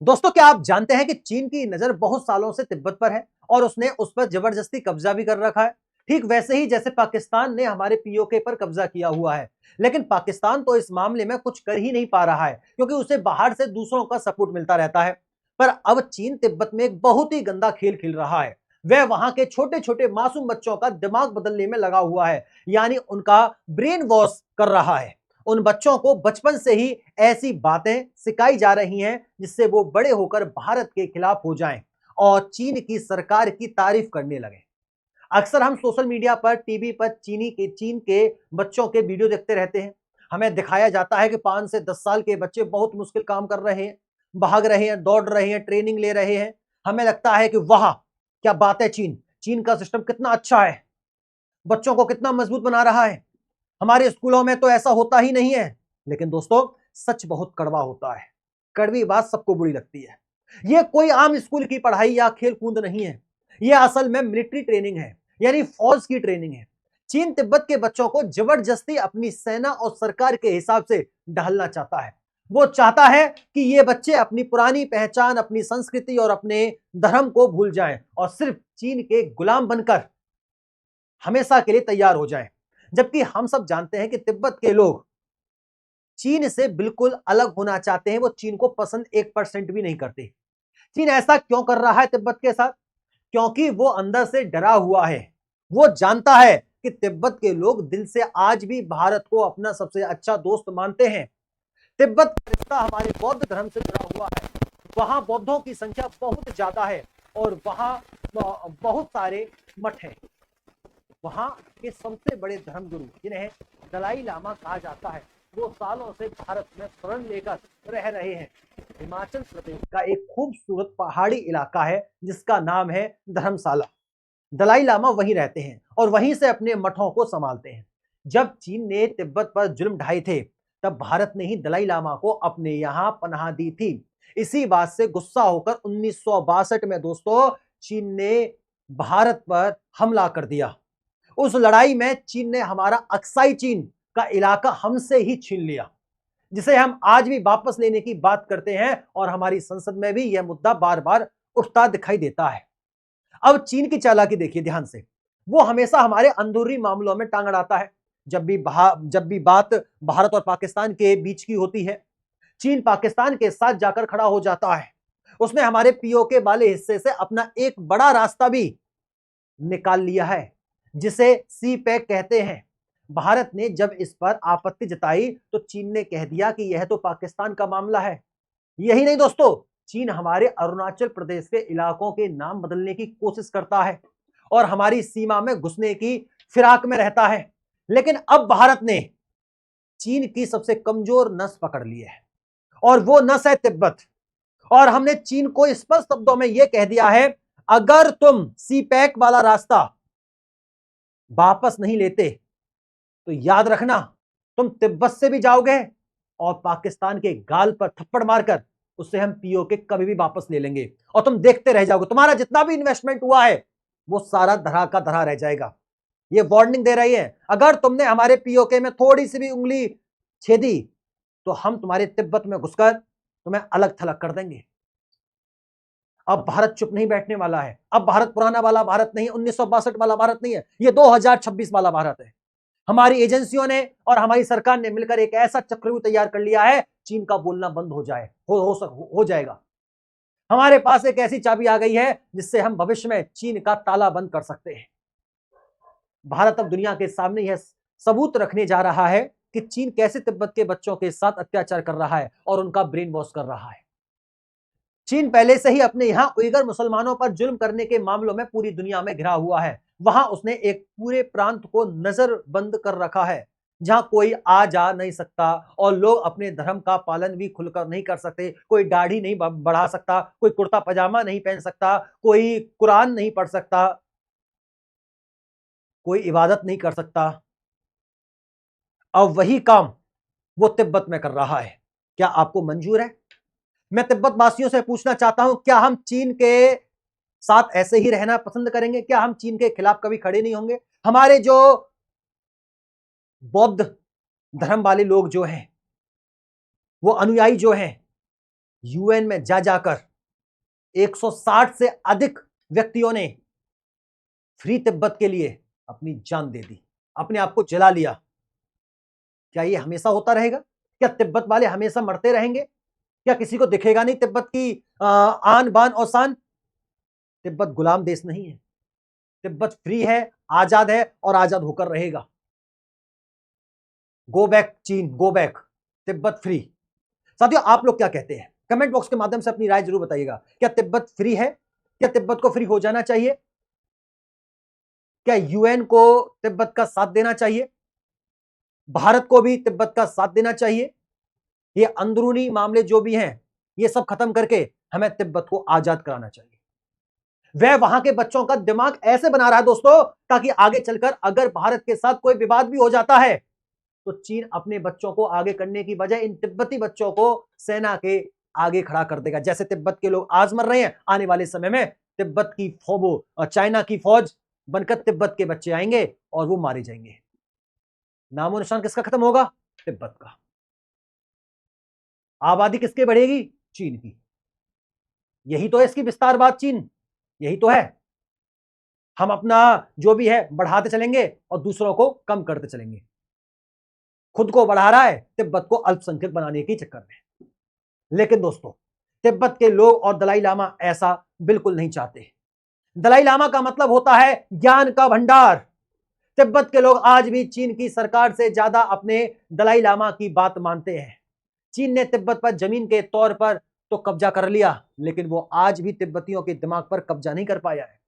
दोस्तों, क्या आप जानते हैं कि चीन की नजर बहुत सालों से तिब्बत पर है और उसने उस पर जबरदस्ती कब्जा भी कर रखा है। ठीक वैसे ही जैसे पाकिस्तान ने हमारे पीओके पर कब्जा किया हुआ है। लेकिन पाकिस्तान तो इस मामले में कुछ कर ही नहीं पा रहा है, क्योंकि उसे बाहर से दूसरों का सपोर्ट मिलता रहता है। पर अब चीन तिब्बत में एक बहुत ही गंदा खेल खेल रहा है। वह वहां के छोटे छोटे मासूम बच्चों का दिमाग बदलने में लगा हुआ है, यानी उनका ब्रेन वॉश कर रहा है। उन बच्चों को बचपन से ही ऐसी बातें सिखाई जा रही हैं जिससे वो बड़े होकर भारत के खिलाफ हो जाएं और चीन की सरकार की तारीफ करने लगे। अक्सर हम सोशल मीडिया पर, टीवी पर चीन के बच्चों के वीडियो देखते रहते हैं। हमें दिखाया जाता है कि 5 से 10 साल के बच्चे बहुत मुश्किल काम कर रहे हैं, भाग रहे हैं, दौड़ रहे हैं, ट्रेनिंग ले रहे हैं। हमें लगता है कि वाह, क्या बात है, चीन चीन का सिस्टम कितना अच्छा है, बच्चों को कितना मजबूत बना रहा है। हमारे स्कूलों में तो ऐसा होता ही नहीं है। लेकिन दोस्तों, सच बहुत कड़वा होता है। कड़वी बात सबको बुरी लगती है। यह कोई आम स्कूल की पढ़ाई या खेल कूद नहीं है। यह असल में मिलिट्री ट्रेनिंग है, यानी फौज की ट्रेनिंग है। चीन तिब्बत के बच्चों को जबरदस्ती अपनी सेना और सरकार के हिसाब से ढालना चाहता है। वो चाहता है कि ये बच्चे अपनी पुरानी पहचान, अपनी संस्कृति और अपने धर्म को भूल जाएं और सिर्फ चीन के गुलाम बनकर हमेशा के लिए तैयार हो जाएं। जबकि हम सब जानते हैं कि तिब्बत के लोग चीन से बिल्कुल अलग होना चाहते हैं। वो चीन को पसंद 1% भी नहीं करते। चीन ऐसा क्यों कर रहा है तिब्बत के साथ? क्योंकि वो अंदर से डरा हुआ है। वो जानता है कि तिब्बत के लोग दिल से आज भी भारत को अपना सबसे अच्छा दोस्त मानते हैं। तिब्बत का रिश्ता हमारे बौद्ध धर्म से जुड़ा हुआ है। वहां बौद्धों की संख्या बहुत ज्यादा है और वहां बहुत सारे मठ हैं। वहां के सबसे बड़े धर्मगुरु, जिन्हें दलाई लामा कहा जाता है, वो सालों से भारत में शरण लेकर रह रहे हैं। हिमाचल प्रदेश का एक खूबसूरत पहाड़ी इलाका है जिसका नाम है धर्मशाला। दलाई लामा वहीं रहते हैं और वहीं से अपने मठों को संभालते हैं। जब चीन ने तिब्बत पर जुल्म ढाए थे, तब भारत ने ही दलाई लामा को अपने यहां पनाह दी थी। इसी बात से गुस्सा होकर 1962 में दोस्तों, चीन ने भारत पर हमला कर दिया। उस लड़ाई में चीन ने हमारा अक्साई चीन का इलाका हमसे ही छीन लिया, जिसे हम आज भी वापस लेने की बात करते हैं और हमारी संसद में भी यह मुद्दा बार बार उठता दिखाई देता है। अब चीन की चालाकी देखिए ध्यान से। वो हमेशा हमारे अंदरूनी मामलों में टांग अड़ाता है। जब भी बात भारत और पाकिस्तान के बीच की होती है, चीन पाकिस्तान के साथ जाकर खड़ा हो जाता है। उसने हमारे पीओके वाले हिस्से से अपना एक बड़ा रास्ता भी निकाल लिया है, जिसे सी पैक कहते हैं। भारत ने जब इस पर आपत्ति जताई तो चीन ने कह दिया कि यह तो पाकिस्तान का मामला है। यही नहीं दोस्तों, चीन हमारे अरुणाचल प्रदेश के इलाकों के नाम बदलने की कोशिश करता है और हमारी सीमा में घुसने की फिराक में रहता है। लेकिन अब भारत ने चीन की सबसे कमजोर नस पकड़ ली है और वो नस है तिब्बत। और हमने चीन को स्पष्ट शब्दों में यह कह दिया है, अगर तुम सी पैक वाला रास्ता वापस नहीं लेते तो याद रखना, तुम तिब्बत से भी जाओगे और पाकिस्तान के गाल पर थप्पड़ मारकर उससे हम पीओके कभी भी वापस ले लेंगे और तुम देखते रह जाओगे। तुम्हारा जितना भी इन्वेस्टमेंट हुआ है वो सारा धरा का धरा रह जाएगा। ये वार्निंग दे रही है, अगर तुमने हमारे पीओके में थोड़ी सी भी उंगली छेदी तो हम तुम्हारे तिब्बत में घुसकर तुम्हें अलग थलग कर देंगे। अब भारत चुप नहीं बैठने वाला है। अब भारत पुराना वाला भारत नहीं, 1962 वाला भारत नहीं है, ये 2026 वाला भारत है। हमारी एजेंसियों ने और हमारी सरकार ने मिलकर एक ऐसा चक्रव्यूह तैयार कर लिया है, चीन का बोलना बंद हो जाए हो जाएगा। हमारे पास एक ऐसी चाबी आ गई है जिससे हम भविष्य में चीन का ताला बंद कर सकते हैं। भारत अब दुनिया के सामने यह सबूत रखने जा रहा है कि चीन कैसे तिब्बत के बच्चों के साथ अत्याचार कर रहा है और उनका ब्रेन वॉश कर रहा है। चीन पहले से ही अपने यहां उइगर मुसलमानों पर जुल्म करने के मामलों में पूरी दुनिया में घिरा हुआ है। वहां उसने एक पूरे प्रांत को नजरबंद कर रखा है, जहां कोई आ जा नहीं सकता और लोग अपने धर्म का पालन भी खुलकर नहीं कर सकते। कोई दाढ़ी नहीं बढ़ा सकता, कोई कुर्ता पजामा नहीं पहन सकता, कोई कुरान नहीं पढ़ सकता, कोई इबादत नहीं कर सकता। अब वही काम वो तिब्बत में कर रहा है। क्या आपको मंजूर है? मैं तिब्बत वासियों से पूछना चाहता हूं, क्या हम चीन के साथ ऐसे ही रहना पसंद करेंगे? क्या हम चीन के खिलाफ कभी खड़े नहीं होंगे? हमारे जो बौद्ध धर्म वाले लोग जो हैं, वो अनुयायी जो हैं, यूएन में जा जाकर 160 से अधिक व्यक्तियों ने फ्री तिब्बत के लिए अपनी जान दे दी, अपने आप को जला लिया। क्या ये हमेशा होता रहेगा? क्या तिब्बत वाले हमेशा मरते रहेंगे? क्या किसी को दिखेगा नहीं तिब्बत की आन बान और शान? तिब्बत गुलाम देश नहीं है, तिब्बत फ्री है, आजाद है और आजाद होकर रहेगा। गो बैक चीन, गो बैक, तिब्बत फ्री। साथियों, आप लोग क्या कहते हैं? कमेंट बॉक्स के माध्यम से अपनी राय जरूर बताइएगा। क्या तिब्बत फ्री है? क्या तिब्बत को फ्री हो जाना चाहिए? क्या यूएन को तिब्बत का साथ देना चाहिए? भारत को भी तिब्बत का साथ देना चाहिए? ये अंदरूनी मामले जो भी हैं, ये सब खत्म करके हमें तिब्बत को आजाद कराना चाहिए। वह वहां के बच्चों का दिमाग ऐसे बना रहा है दोस्तों, ताकि आगे चलकर अगर भारत के साथ कोई विवाद भी हो जाता है तो चीन अपने बच्चों को आगे करने की बजाय इन तिब्बती बच्चों को सेना के आगे खड़ा कर देगा। जैसे तिब्बत के लोग आज मर रहे हैं, आने वाले समय में तिब्बत की फौज और चाइना की फौज बनकर तिब्बत के बच्चे आएंगे और वो मारे जाएंगे। नामो निशान किसका खत्म होगा? तिब्बत का। आबादी किसकी बढ़ेगी? चीन की। यही तो है इसकी विस्तारवाद, चीन यही तो है। हम अपना जो भी है बढ़ाते चलेंगे और दूसरों को कम करते चलेंगे। खुद को बढ़ा रहा है तिब्बत को अल्पसंख्यक बनाने के चक्कर में। लेकिन दोस्तों, तिब्बत के लोग और दलाई लामा ऐसा बिल्कुल नहीं चाहते। दलाई लामा का मतलब होता है ज्ञान का भंडार। तिब्बत के लोग आज भी चीन की सरकार से ज्यादा अपने दलाई लामा की बात मानते हैं। चीन ने तिब्बत पर जमीन के तौर पर तो कब्जा कर लिया, लेकिन वो आज भी तिब्बतियों के दिमाग पर कब्जा नहीं कर पाया है।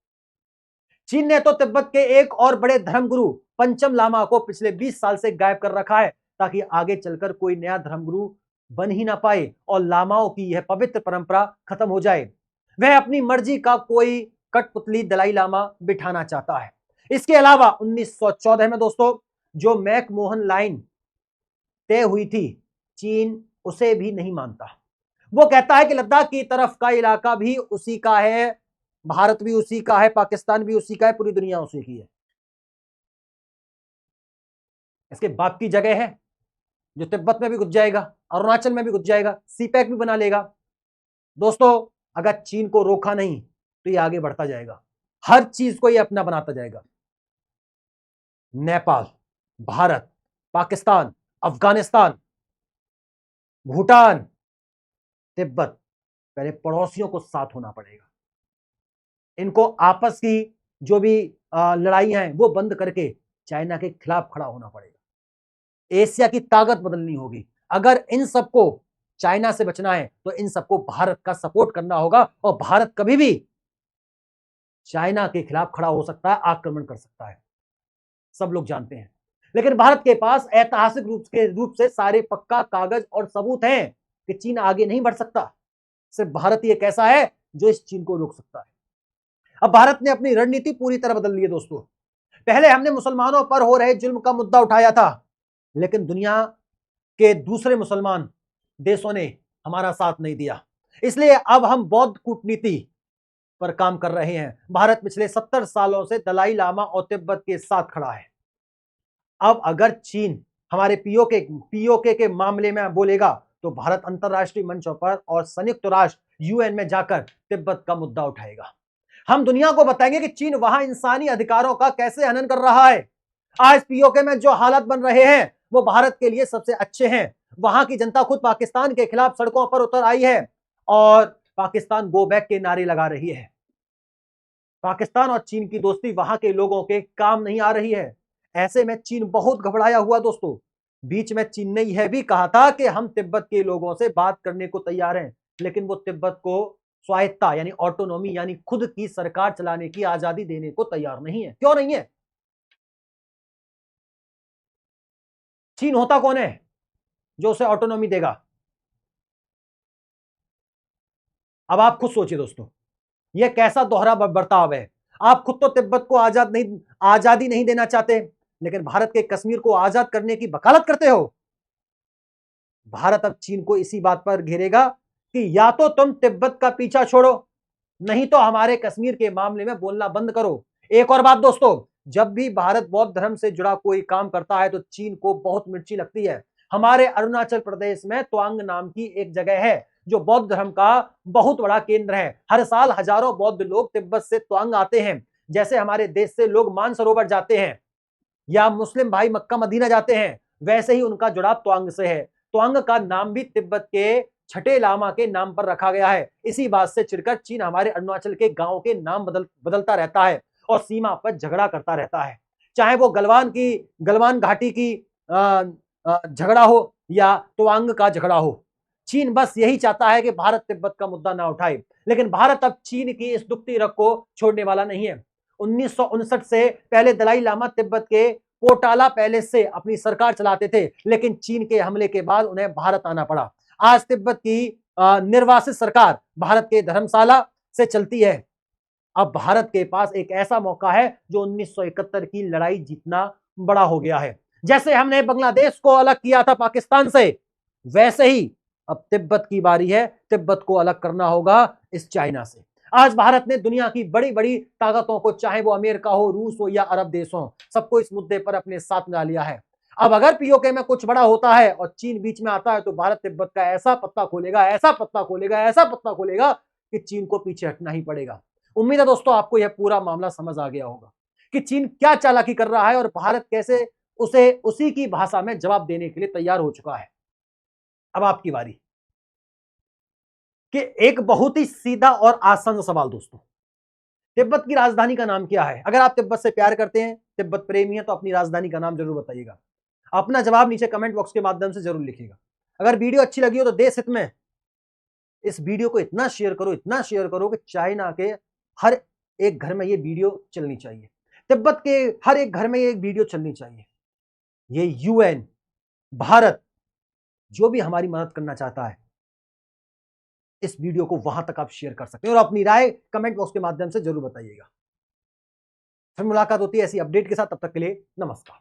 चीन ने तो तिब्बत के एक और बड़े धर्मगुरु पंचम लामा को पिछले 20 साल से गायब कर रखा है, ताकि आगे चलकर कोई नया धर्मगुरु बन ही ना पाए और लामाओं की यह पवित्र परंपरा खत्म हो जाए। वह अपनी मर्जी का कोई कठपुतली दलाई लामा बिठाना चाहता है। इसके अलावा 1914 में दोस्तों जो मैकमोहन लाइन तय हुई थी, चीन उसे भी नहीं मानता। वो कहता है कि लद्दाख की तरफ का इलाका भी उसी का है, भारत भी उसी का है, पाकिस्तान भी उसी का है, पूरी दुनिया उसी की है। इसके बाप की जगह है जो तिब्बत में भी घुस जाएगा, अरुणाचल में भी घुस जाएगा, सीपैक भी बना लेगा। दोस्तों, अगर चीन को रोका नहीं तो ये आगे बढ़ता जाएगा, हर चीज को ये अपना बनाता जाएगा। नेपाल, भारत, पाकिस्तान, अफगानिस्तान, भूटान, तिब्बत, पहले पड़ोसियों को साथ होना पड़ेगा। इनको आपस की जो भी लड़ाई हैं वो बंद करके चाइना के खिलाफ खड़ा होना पड़ेगा। एशिया की ताकत बदलनी होगी। अगर इन सबको चाइना से बचना है तो इन सबको भारत का सपोर्ट करना होगा, और भारत कभी भी चाइना के खिलाफ खड़ा हो सकता है, आक्रमण कर सकता है, सब लोग जानते हैं। लेकिन भारत के पास ऐतिहासिक रूप से सारे पक्का कागज और सबूत हैं कि चीन आगे नहीं बढ़ सकता। सिर्फ भारत ही एक ऐसा है जो इस चीन को रोक सकता है। अब भारत ने अपनी रणनीति पूरी तरह बदल ली है दोस्तों। पहले हमने मुसलमानों पर हो रहे जुल्म का मुद्दा उठाया था, लेकिन दुनिया के दूसरे मुसलमान देशों ने हमारा साथ नहीं दिया। इसलिए अब हम बौद्ध कूटनीति पर काम कर रहे हैं। भारत पिछले 70 सालों से दलाई लामा और तिब्बत के साथ खड़ा है। अब अगर चीन हमारे पीओके के मामले में बोलेगा तो भारत अंतरराष्ट्रीय मंचों पर और संयुक्त राष्ट्र यूएन में जाकर तिब्बत का मुद्दा उठाएगा। हम दुनिया को बताएंगे कि चीन वहां इंसानी अधिकारों का कैसे हनन कर रहा है। आज पीओके में जो हालात बन रहे हैं वो भारत के लिए सबसे अच्छे हैं। वहां की जनता खुद पाकिस्तान के खिलाफ सड़कों पर उतर आई है और पाकिस्तान गो बैक के नारे लगा रही है। पाकिस्तान और चीन की दोस्ती वहां के लोगों के काम नहीं आ रही है। ऐसे में चीन बहुत घबराया हुआ दोस्तों। बीच में चीन ने यह भी कहा था कि हम तिब्बत के लोगों से बात करने को तैयार हैं, लेकिन वो तिब्बत को स्वायत्ता यानी ऑटोनॉमी यानी खुद की सरकार चलाने की आजादी देने को तैयार नहीं है। क्यों नहीं है? चीन होता कौन है जो उसे ऑटोनॉमी देगा? अब आप खुद सोचिए दोस्तों, यह कैसा दोहरा बर्ताव है। आप खुद तो तिब्बत को आजादी नहीं देना चाहते, लेकिन भारत के कश्मीर को आजाद करने की वकालत करते हो। भारत अब चीन को इसी बात पर घेरेगा कि या तो तुम तिब्बत का पीछा छोड़ो, नहीं तो हमारे कश्मीर के मामले में बोलना बंद करो। एक और बात दोस्तों, जब भी भारत बौद्ध धर्म से जुड़ा कोई काम करता है तो चीन को बहुत मिर्ची लगती है। हमारे अरुणाचल प्रदेश में त्वांग नाम की एक जगह है जो बौद्ध धर्म का बहुत बड़ा केंद्र है। हर साल हजारों बौद्ध लोग तिब्बत से त्वांग आते हैं। जैसे हमारे देश से लोग मानसरोवर जाते हैं या मुस्लिम भाई मक्का मदीना जाते हैं, वैसे ही उनका जुड़ाव त्वांग से है। त्वांग का नाम भी तिब्बत के छठे लामा के नाम पर रखा गया है। इसी बात से चिढ़कर चीन हमारे अरुणाचल के गांव के नाम बदलता रहता है और सीमा पर झगड़ा करता रहता है। चाहे वो गलवान घाटी की झगड़ा हो या त्वांग का झगड़ा हो, चीन बस यही चाहता है कि भारत तिब्बत का मुद्दा ना उठाए। लेकिन भारत अब चीन की इस दुखती रग को छोड़ने वाला नहीं है। 1959 से पहले दलाई लामा तिब्बत के पोटाला पैलेस से अपनी सरकार चलाते थे, लेकिन चीन के हमले के बाद उन्हें भारत आना पड़ा। आज तिब्बत की निर्वासित सरकार भारत के धर्मशाला से चलती है। अब भारत के पास एक ऐसा मौका है जो 1971 की लड़ाई जीतना बड़ा हो गया है। जैसे हमने बांग्लादेश को अलग किया था पाकिस्तान से, वैसे ही अब तिब्बत की बारी है। तिब्बत को अलग करना होगा इस चाइना से। आज भारत ने दुनिया की बड़ी बड़ी ताकतों को, चाहे वो अमेरिका हो, रूस हो या अरब देश हो, सबको इस मुद्दे पर अपने साथ मिला लिया है। अब अगर पीओके में कुछ बड़ा होता है और चीन बीच में आता है तो भारत तिब्बत का ऐसा पत्ता खोलेगा कि चीन को पीछे हटना ही पड़ेगा। उम्मीद है दोस्तों आपको यह पूरा मामला समझ आ गया होगा कि चीन क्या चालाकी कर रहा है और भारत कैसे उसे उसी की भाषा में जवाब देने के लिए तैयार हो चुका है। अब आपकी बारी कि एक बहुत ही सीधा और आसान सवाल दोस्तों, तिब्बत की राजधानी का नाम क्या है? अगर आप तिब्बत से प्यार करते हैं, तिब्बत प्रेमी हैं, तो अपनी राजधानी का नाम जरूर बताइएगा। अपना जवाब नीचे कमेंट बॉक्स के माध्यम से जरूर लिखिएगा। अगर वीडियो अच्छी लगी हो तो देश हित में इस वीडियो को इतना शेयर करो कि चाइना के हर एक घर में ये वीडियो चलनी चाहिए, तिब्बत के हर एक घर में ये वीडियो चलनी चाहिए। ये यूएन, भारत जो भी हमारी मदद करना चाहता है, इस वीडियो को वहां तक आप शेयर कर सकते हैं और अपनी राय कमेंट बॉक्स के माध्यम से जरूर बताइएगा। फिर मुलाकात होती है ऐसी अपडेट के साथ, तब तक के लिए नमस्कार।